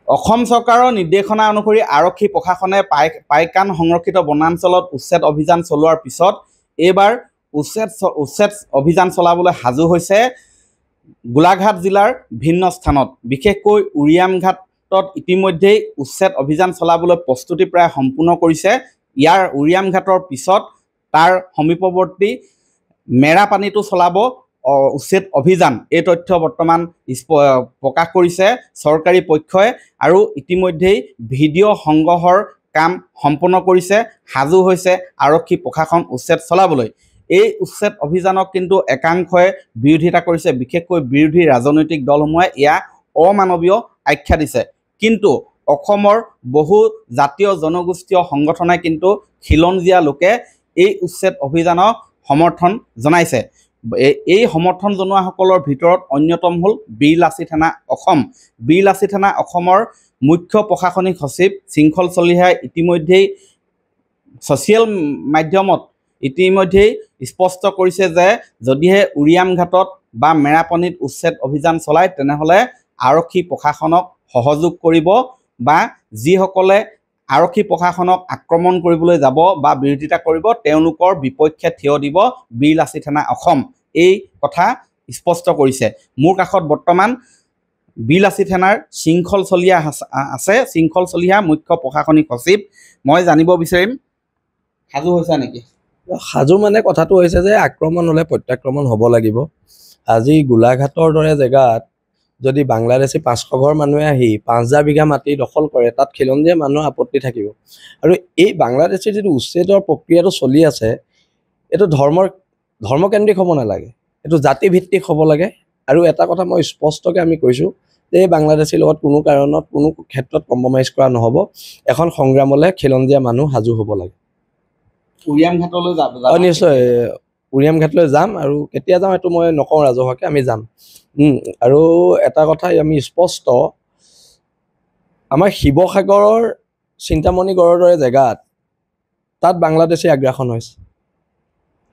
অসম চৰকাৰৰ নিৰ্দেশনা অনুসৰি আৰক্ষী প্ৰশাসনে পাইকান সংৰক্ষিত বনাঞ্চলত উচ্ছেদ অভিযান চলোৱাৰ পিছত এইবাৰ উচ্ছেদ অভিযান চলাবলৈ সাজু হৈছে গোলাঘাট জিলাৰ ভিন্ন স্থানত। বিশেষকৈ উৰিয়ামঘাটত ইতিমধ্যেই উচ্ছেদ অভিযান চলাবলৈ প্ৰস্তুতি প্ৰায় সম্পূৰ্ণ কৰিছে। ইয়াৰ উৰিয়ামঘাটৰ পিছত তাৰ সমীপৱৰ্তী মেৰাপানীতো চলাব উচ্ছেদ অভিযান। এই তথ্য বৰ্তমান প্ৰকাশ কৰিছে চৰকাৰী পক্ষই আৰু ইতিমধ্যেই ভিডিঅ' সংগ্ৰহৰ কাম সম্পূৰ্ণ কৰিছে। সাজু হৈছে আৰক্ষী প্ৰশাসন উচ্ছেদ চলাবলৈ। এই উচ্ছেদ অভিযানক কিন্তু একাংশই বিৰোধিতা কৰিছে, বিশেষকৈ বিৰোধী ৰাজনৈতিক দলসমূহে ইয়াক অমানৱীয় আখ্যা দিছে। কিন্তু অসমৰ বহু জাতীয় জনগোষ্ঠীয় সংগঠনে কিন্তু খিলঞ্জীয়া লোকে এই উচ্ছেদ অভিযানক সমৰ্থন জনাইছে। এই সমৰ্থন জনোৱাসকলৰ ভিতৰত অন্যতম হ'ল বীৰলাচি থানা অসম। বীৰলাচি থানা অসমৰ মুখ্য প্ৰশাসনিক সচিব শৃংখল চলিহাই ইতিমধ্যেই ছ'চিয়েল মাধ্যমত স্পষ্ট কৰিছে যে যদিহে উৰিয়ামঘাটত বা মেৰাপানীত উচ্ছেদ অভিযান চলায় তেনেহ'লে আৰক্ষী প্ৰশাসনক সহযোগ কৰিব বা যিসকলে আৰক্ষী প্ৰশাসনক আক্ৰমণ কৰিবলৈ যাব বা বিৰোধিতা কৰিব তেওঁলোকৰ বিপক্ষে থিয় দিব বীৰলাচি থানা অসম। এই কথা স্পষ্ট কৰিছে। মোৰ কাষত বৰ্তমান বীৰলাচি থানাৰ শৃংখল চলিহা আছে। শৃংখল চলিহা মুখ্য প্ৰশাসনিক সচিব। মই জানিব বিচাৰিম সাজু হৈছে নেকি? সাজু মানে কথাটো হৈছে যে আক্ৰমণ হ'লে প্ৰত্যাক্ৰমণ হ'ব লাগিব। আজি গোলাঘাটৰ দৰে জেগাত যদি বাংলাদেশী 500 ঘৰ মানুহে আহি 5000 বিঘা মাটি দখল কৰে, তাত খিলঞ্জীয়া মানুহৰ আপত্তি থাকিব। আৰু এই বাংলাদেশীৰ যিটো উচ্ছেদৰ প্ৰক্ৰিয়াটো চলি আছে, এইটো ধৰ্মকেন্দ্ৰিক হ'ব নালাগে, এইটো জাতিভিত্তিক হ'ব লাগে। আৰু এটা কথা মই স্পষ্টকৈ আমি কৈছোঁ যে বাংলাদেশীৰ লগত কোনো কাৰণত কোনো ক্ষেত্ৰত কম্প্ৰমাইজ কৰা নহ'ব। এখন সংগ্ৰামলৈ খিলঞ্জীয়া মানুহ সাজু হ'ব লাগে। উৰিয়ামঘাটলৈ যাব? নিশ্চয় উৰিয়ামঘাটলৈ যাম, আৰু কেতিয়া যাম এইটো মই নকওঁ ৰাজহুৱাকৈ, আমি যাম। আৰু এটা কথা আমি স্পষ্ট, আমাৰ শিৱসাগৰৰ চিন্তামণিগড়ৰ দৰে জেগাত তাত বাংলাদেশী আগ্ৰাসন হৈছে।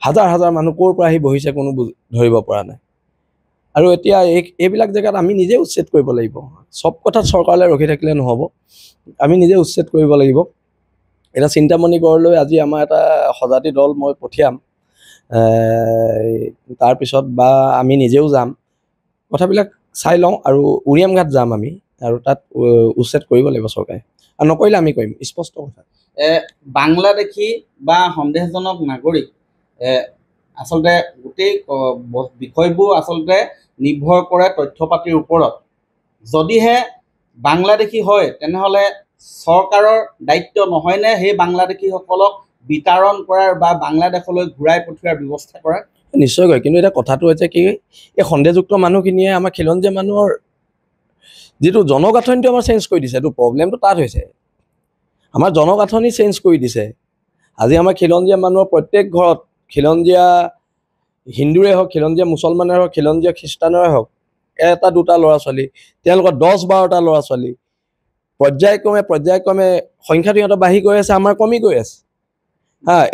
হাজাৰ হাজাৰ মানুহ ক'ৰ পৰা আহি বহিছে কোনো ধৰিব পৰা নাই। আৰু এতিয়া এইবিলাক জেগাত আমি নিজে উচ্ছেদ কৰিব লাগিব। চব কথাত চৰকাৰলৈ ৰখি থাকিলে নহ'ব, আমি নিজে উচ্ছেদ কৰিব লাগিব। এতিয়া চিন্তামণিগড়লৈ আজি আমাৰ এটা সজাতি দল মই পঠিয়াম, তাৰপিছত বা আমি নিজেও যাম, কথাবিলাক চাই লওঁ। আৰু উৰিয়ামঘাট যাম আমি, আৰু তাত উচ্ছেদ কৰিব লাগিব চৰকাৰে, আৰু নকৰিলে আমি কৰিম, স্পষ্ট কথা। বাংলাদেশী বা সন্দেহজনক নাগৰিক আচলতে গোটেই বিষয়বোৰ আচলতে নিৰ্ভৰ কৰে তথ্য পাতিৰ ওপৰত। যদিহে বাংলাদেশী হয় তেনেহ'লে চৰকাৰৰ দায়িত্ব নহয়নে সেই বাংলাদেশীসকলক বিতৰণ কৰাৰ বা বাংলাদেশলৈ ঘূৰাই পঠিওৱাৰ ব্যৱস্থা কৰাৰ? নিশ্চয়কৈ। কিন্তু এতিয়া কথাটো হৈছে কি, এই সন্দেহযুক্ত মানুহখিনিয়ে আমাৰ খিলঞ্জীয়া মানুহৰ যিটো জনগাঁথনিটো আমাৰ চেঞ্জ কৰি দিছে। এইটো প্ৰব্লেমটো তাত হৈছে, আমাৰ জনগাঁথনি চেঞ্জ কৰি দিছে। আজি আমাৰ খিলঞ্জীয়া মানুহৰ প্ৰত্যেক ঘৰত, খিলঞ্জীয়া হিন্দুৰে হওক, খিলঞ্জীয়া মুছলমানেৰে হওক, খিলঞ্জীয়া খ্ৰীষ্টানৰে হওক, এটা দুটা ল'ৰা ছোৱালী, তেওঁলোকৰ 10-12টা ল'ৰা ছোৱালী, পৰ্যায়ক্ৰমে সংখ্যাটো সিহঁতৰ বাঢ়ি গৈ আছে, আমাৰ কমি গৈ আছে।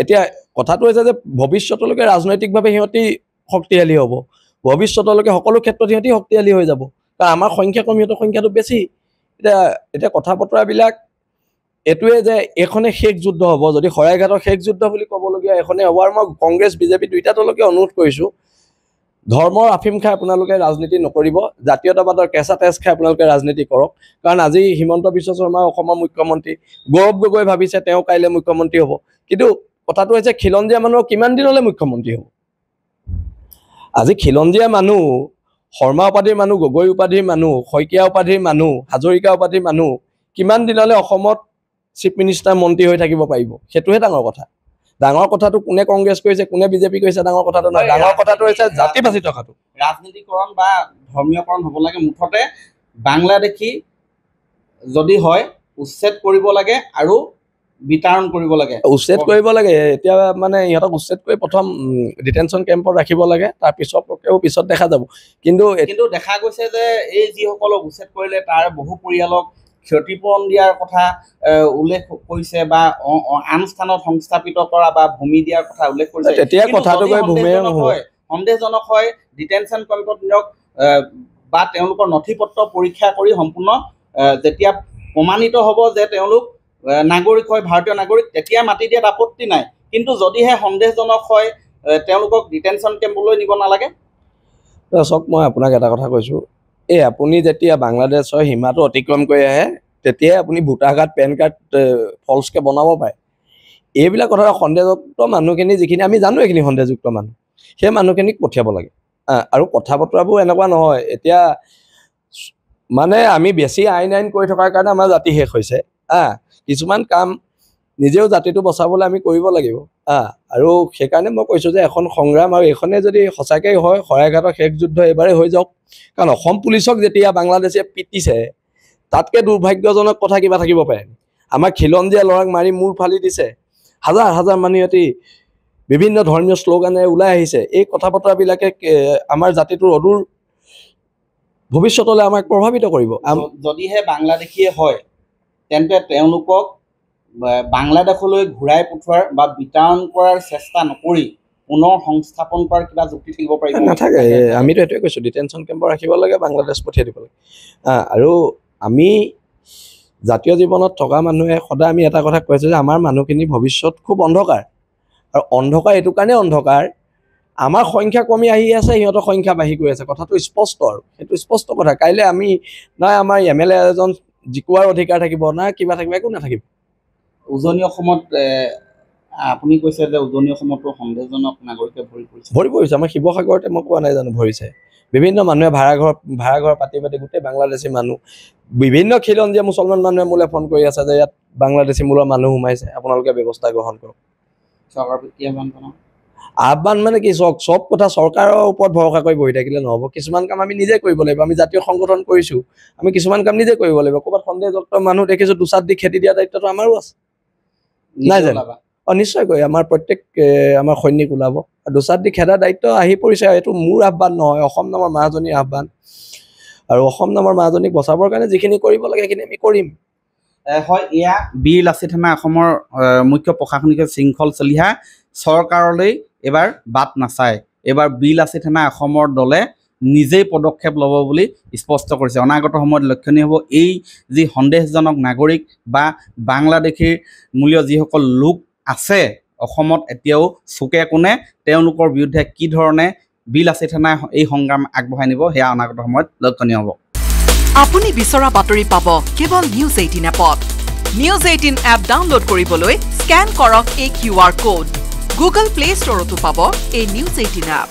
এতিয়া কথাটো হৈছে যে ভৱিষ্যতলৈকে ৰাজনৈতিকভাৱে সিহঁতি শক্তিশালী হ'ব, ভৱিষ্যতলৈকে সকলো ক্ষেত্ৰত সিহঁতি শক্তিশালী হৈ যাব, কাৰণ আমাৰ সংখ্যা কম, সিহঁতৰ সংখ্যাটো বেছি। এতিয়া কথা বতৰাবিলাক এইটোৱে যে এইখনে শেষ যুদ্ধ হ'ব, যদি শৰাইঘাটৰ শেষ যুদ্ধ বুলি ক'বলগীয়া এখনে হ'ব। আৰু মই কংগ্ৰেছ বিজেপি দুইটা দলকে অনুৰোধ কৰিছোঁ, ধৰ্মৰ আফিম খাই আপোনালোকে ৰাজনীতি নকৰিব, জাতীয়তাবাদৰ কেঁচা তেজ খাই আপোনালোকে ৰাজনীতি কৰক। কাৰণ আজি হিমন্ত বিশ্ব শৰ্মা অসমৰ মুখ্যমন্ত্ৰী, গৌৰৱ গগৈ ভাবিছে তেওঁ কাইলৈ মুখ্যমন্ত্ৰী হ'ব, কিন্তু কথাটো হৈছে খিলঞ্জীয়া মানুহৰ কিমান দিনলৈ মুখ্যমন্ত্ৰী হ'ব? আজি খিলঞ্জীয়া মানুহ, শৰ্মা উপাধিৰ মানুহ, গগৈ উপাধিৰ মানুহ, শইকীয়া উপাধিৰ মানুহ, হাজৰিকা উপাধিৰ মানুহ কিমান দিনলৈ অসমত চিফ মিনিষ্টাৰ মন্ত্ৰী হৈ থাকিব পাৰিব? সেইটোহে ডাঙৰ কথা। ডাঙৰ কথাটো কোনে কংগ্ৰেছ কৰিছে, কোনে বিজেপি কৰিছে ডাঙৰ কথাটো নহয়, ডাঙৰ কথাটো হৈছে জাতি বাচি থকাটো। ৰাজনীতিকৰণ বা ধৰ্মীয়কৰণ হ'ব লাগে। মুঠতে বাংলাদেশী যদি হয় উচ্ছেদ কৰিব লাগে আৰু বিতৰণ কৰিব লাগে, উচ্ছেদ কৰিব লাগে। এতিয়া মানে ইহঁতক উচ্ছেদ কৰি প্ৰথম ডিটেনশ্যন কেম্পত ৰাখিব লাগে, তাৰপিছত পিছত দেখা যাব। কিন্তু দেখা গৈছে যে এই যিসকলক উচ্ছেদ কৰিলে তাৰ বহু পৰিয়ালক ক্ষতিপূৰণ দিয়াৰ কথা উল্লেখ কৰিছে বা আন স্থানত সংস্থাপিত কৰা বা ভূমি দিয়াৰ কথা উল্লেখ কৰিছে। তেতিয়া কথাটো গৈ সন্দেহজনক হয় ডিটেনশ্যন কেম্পত নিয়ক বা তেওঁলোকৰ নথি পত্ৰ পৰীক্ষা কৰি সম্পূৰ্ণ যেতিয়া প্ৰমাণিত হ'ব যে তেওঁলোক নাগৰিক হয়, ভাৰতীয় নাগৰিক, তেতিয়া মাতি দিয়াত আপত্তি নাই। কিন্তু যদিহে সন্দেহজনক হয় তেওঁলোকক ডিটেনশ্যন কেম্পলৈ নিব নালাগে। চাওক, মই আপোনাক এটা কথা কৈছোঁ, আপুনি যেতিয়া বাংলাদেশৰ সীমাটো অতিক্ৰম কৰি আহে তেতিয়াই আপুনি ভোটাৰ কাৰ্ড, পেন কাৰ্ড ফল্চকৈ বনাব পাৰে। এইবিলাক কথা সন্দেহযুক্ত মানুহখিনি, যিখিনি আমি জানো এইখিনি সন্দেহযুক্ত মানুহ, সেই মানুহখিনিক পঠিয়াব লাগে। আৰু কথা বতৰাবোৰ এনেকুৱা নহয় এতিয়া মানে আমি বেছি আইন কৰি থকাৰ কাৰণে আমাৰ জাতি শেষ হৈছে। কিছুমান কাম নিজেও জাতিটো বচাবলৈ আমি কৰিব লাগিব। আৰু সেইকাৰণে মই কৈছোঁ যে এখন সংগ্ৰাম, আৰু এইখনে যদি সঁচাকৈ হয় শৰাইঘাটৰ শেষ যুদ্ধ এইবাৰেই হৈ যাওক। কাৰণ অসম পুলিচক যেতিয়া বাংলাদেশে পিটিছে, তাতকৈ দুৰ্ভাগ্যজনক কথা কিবা থাকিব পাৰে? আমাৰ খিলঞ্জীয়া ল'ৰাক মাৰি মূৰ ফালি দিছে, হাজাৰ হাজাৰ মানুহ সিহঁতি বিভিন্ন ধৰ্মীয় শ্লোগানে ওলাই আহিছে। এই কথা বতৰাবিলাকে আমাৰ জাতিটোৰ অদূৰ ভৱিষ্যতলৈ আমাক প্ৰভাৱিত কৰিব। যদিহে বাংলাদেশীয়ে হয় তেন্তে তেওঁলোকক বাংলাদেশলৈ ঘূৰাই পঠোৱাৰ বা বিতৰণ কৰাৰ চেষ্টা নকৰি পুনৰ সংস্থাপন কৰাৰ কিবা যুক্তি থাকিব পাৰিব? নাথাকে। আমিতো সেইটোৱে কৈছোঁ, ডিটেনশ্যন কেম্পত ৰাখিব লাগে, বাংলাদেশ পঠিয়াই দিব লাগে। আৰু আমি জাতীয় জীৱনত থকা মানুহে সদায় আমি এটা কথা কৈছোঁ যে আমাৰ মানুহখিনিৰ ভৱিষ্যত খুব অন্ধকাৰ। আৰু অন্ধকাৰ এইটো কাৰণে অন্ধকাৰ, আমাৰ সংখ্যা কমি আহি আছে, সিহঁতৰ সংখ্যা বাঢ়ি গৈ আছে। কথাটো স্পষ্ট, আৰু সেইটো স্পষ্ট কথা। কাইলৈ আমি নাই আমাৰ MLA এজন জিকোৱাৰ অধিকাৰ থাকিব, না কিবা থাকিব, একো নাথাকিব। উজনি অসমত আপুনি কৈছে যে উজনি অসমতো সন্দেহজনক নাগৰিকে ভৰি পৰিছে। আমাৰ শিৱসাগৰতে মই কোৱা নাই জানো ভৰিছে। বিভিন্ন মানুহে ভাড়াঘৰ পাতি গোটেই বাংলাদেশী মানুহ, বিভিন্ন খিলঞ্জীয়া মুছলমান মানুহে মোলৈ ফোন কৰি আছে যে ইয়াত বাংলাদেশী মূলৰ মানুহ সোমাইছে, আপোনালোকে ব্যৱস্থা গ্ৰহণ কৰক। চৰকাৰৰ প্ৰতি আহ্বান জনাওক। আহ্বান মানে কি, চব কথা চৰকাৰৰ ওপৰত ভৰসা কৰি বহি থাকিলে নহ'ব। কিছুমান কাম আমি নিজে কৰিব লাগিব। আমি জাতীয় সংগঠন কৰিছোঁ, আমি কিছুমান কাম নিজে কৰিব লাগিব। ক'ৰবাত সন্দেহযুক্ত মানুহ দেখিছোঁ, দুচাত দি খেদি দিয়া দায়িত্বটো আমাৰো আছে, নাই জানো? নিশ্চয়কৈ আমাৰ প্ৰত্যেক আমাৰ সৈনিক ওলাব, দুচাত দি খেদাৰ দায়িত্ব আহি পৰিছে। এইটো মোৰ আহ্বান নহয়, অসম নামৰ মাজনীৰ আহ্বান। আৰু অসম নামৰ মাজনীক বচাবৰ কাৰণে যিখিনি কৰিব লাগে সেইখিনি আমি কৰিম। হয়, এয়া বীৰ লাচিত সেনা অসমৰ মুখ্য প্ৰশাসনিক শৃংখল চলিহা চৰকাৰলৈ এইবাৰ বাট নাচায়। এইবাৰ বীৰ লাচিত সেনা অসমৰ দলে নিজেই পদক্ষেপ ল'ব বুলি স্পষ্ট কৰিছে। অনাগত সময়ত লক্ষণীয় হ'ব এই যি সন্দেহজনক নাগৰিক বা বাংলাদেশীৰ মূলীয় যিসকল লোক আছে অসমত এতিয়াও চুকে কোণে, তেওঁলোকৰ বিৰুদ্ধে কি ধৰণে বীৰ লাচিত সেনাই এই সংগ্ৰাম আগবঢ়াই নিব, সেয়া অনাগত সময়ত লক্ষণীয় হ'ব। আপুনি বিচৰা বাতৰি পাব কেৱল নিউজ 18 এপত। নিউজ 18 এপ ডাউনলোড কৰিবলৈ স্কেন কৰক এই QR কোড। গুগল প্লে ষ্টৰতো পাব এই নিউজ 18 এপ।